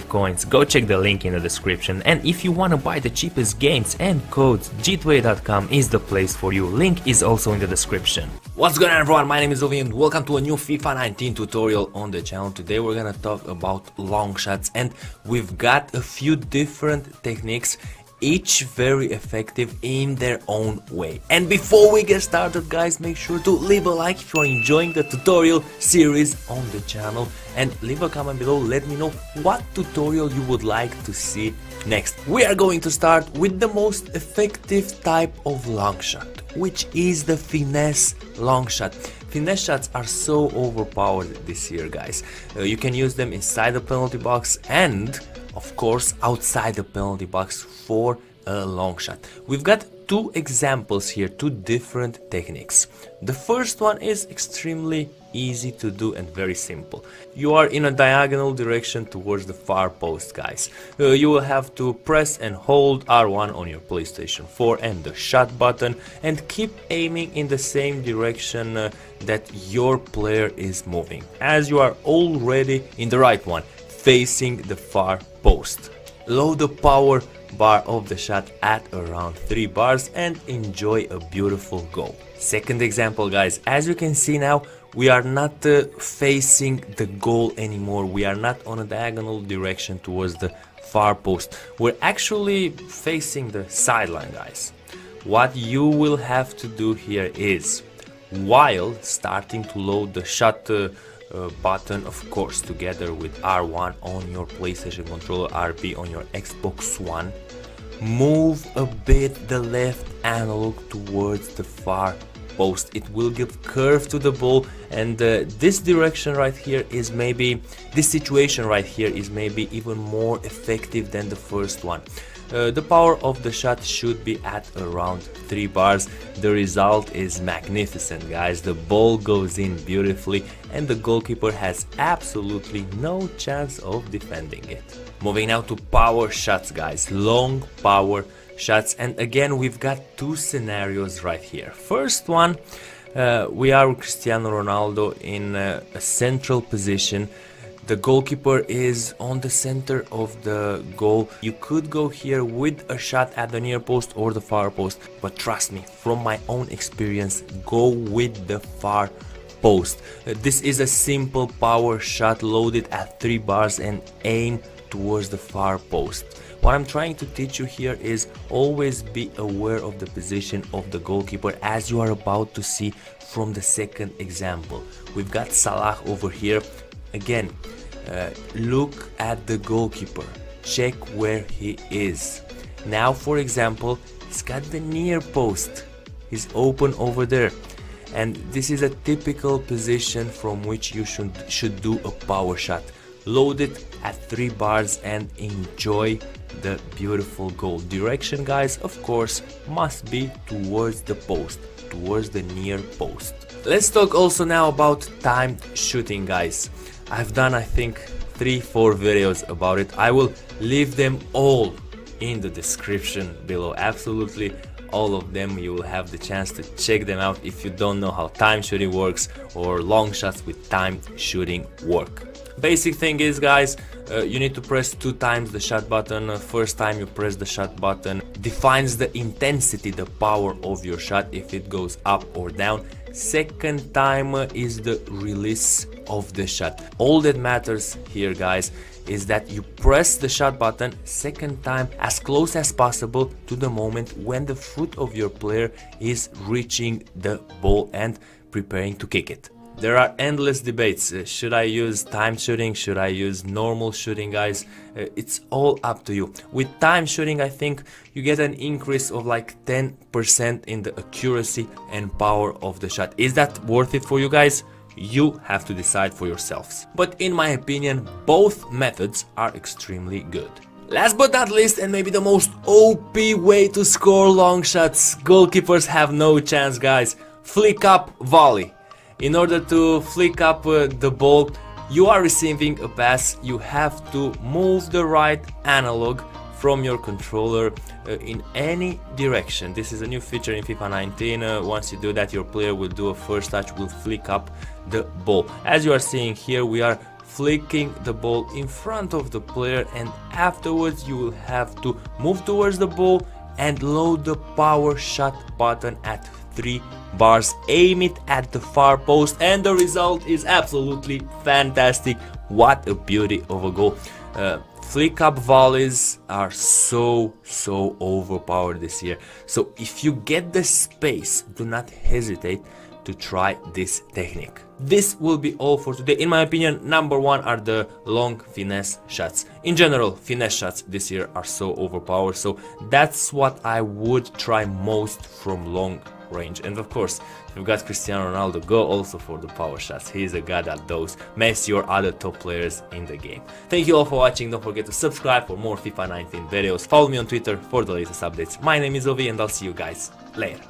coins, go check the link in the description. And if you want to buy the cheapest games and codes, g2a.com is the place for you. Link is also in the description. What's going on, everyone? My name is Ovi and welcome to a new FIFA 19 tutorial on the channel. Today we're gonna talk about long shots, and we've got a few different techniques, each very effective in their own way. And before we get started, guys, make sure to leave a like if you are enjoying the tutorial series on the channel, and leave a comment below. Let me know what tutorial you would like to see next. We are going to start with the most effective type of long shot, which is the finesse long shot. Finesse shots are so overpowered this year, guys. You can use them inside the penalty box and of course outside the penalty box for a long shot. We've got two examples here, two different techniques. The first one is extremely easy to do and very simple. You are in a diagonal direction towards the far post, guys. You will have to press and hold R1 on your PlayStation 4 and the shot button, and keep aiming in the same direction that your player is moving, as you are already in the right one, facing the far post. Load the power bar of the shot at around 3 bars and enjoy a beautiful goal. Second example, guys, as you can see now, we are not facing the goal anymore. We are not on a diagonal direction towards the far post. We're actually facing the sideline, guys. What you will have to do here is, while starting to load the shot button, of course, together with R1 on your PlayStation controller, RB on your Xbox One, move a bit the left analog towards the far post. It will give curve to the ball, and this direction right here is maybe, this situation right here is maybe even more effective than the first one. The power of the shot should be at around 3 bars. The result is magnificent, guys. The ball goes in beautifully and the goalkeeper has absolutely no chance of defending it. Moving now to power shots, guys, long power shots. And again, we've got two scenarios right here. First one, we are Cristiano Ronaldo in a central position. The goalkeeper is on the center of the goal. You could go here with a shot at the near post or the far post, but trust me, from my own experience, go with the far post. This is a simple power shot loaded at 3 bars and aim towards the far post. What I'm trying to teach you here is always be aware of the position of the goalkeeper, as you are about to see from the second example. We've got Salah over here. Again, look at the goalkeeper, check where he is. Now, for example, he's got the near post, he's open over there, and this is a typical position from which you should do a power shot. Load it at 3 bars and enjoy the beautiful goal. Direction, guys, of course, must be towards the post, towards the near post. Let's talk also now about timed shooting, guys. I've done, I think, 3-4 videos about it. I will leave them all in the description below. Absolutely all of them. You will have the chance to check them out if you don't know how time shooting works or long shots with timed shooting work. Basic thing is, guys, you need to press 2 times the shot button. First time you press the shot button defines the intensity, the power of your shot, if it goes up or down. Second time is the release of the shot. All that matters here, guys, is that you press the shot button second time as close as possible to the moment when the foot of your player is reaching the ball and preparing to kick it. There are endless debates. Should I use time shooting? Should I use normal shooting, guys? It's all up to you. With time shooting, I think you get an increase of like 10% in the accuracy and power of the shot. Is that worth it for you guys? You have to decide for yourselves. But in my opinion, both methods are extremely good. Last but not least, and maybe the most OP way to score long shots, goalkeepers have no chance, guys. Flick up volley. In order to flick up the ball, you are receiving a pass, you have to move the right analog from your controller in any direction. This is a new feature in FIFA 19. Once you do that, your player will do a first touch, will flick up the ball. As you are seeing here, we are flicking the ball in front of the player, and afterwards you will have to move towards the ball and load the power shot button at 3 bars, aim it at the far post, and the result is absolutely fantastic. What a beauty of a goal. Flick up volleys are so overpowered this year, so if you get the space, do not hesitate to try this technique. This will be all for today. In my opinion, number one are the long finesse shots. In general, finesse shots this year are so overpowered, so that's what I would try most from long range. And of course, if you've got Cristiano Ronaldo, go also for the power shots. He's a god at those. Messi or other top players in the game. Thank you all for watching. Don't forget to subscribe for more FIFA 19 videos. Follow me on Twitter for the latest updates. My name is Ovi, and I'll see you guys later.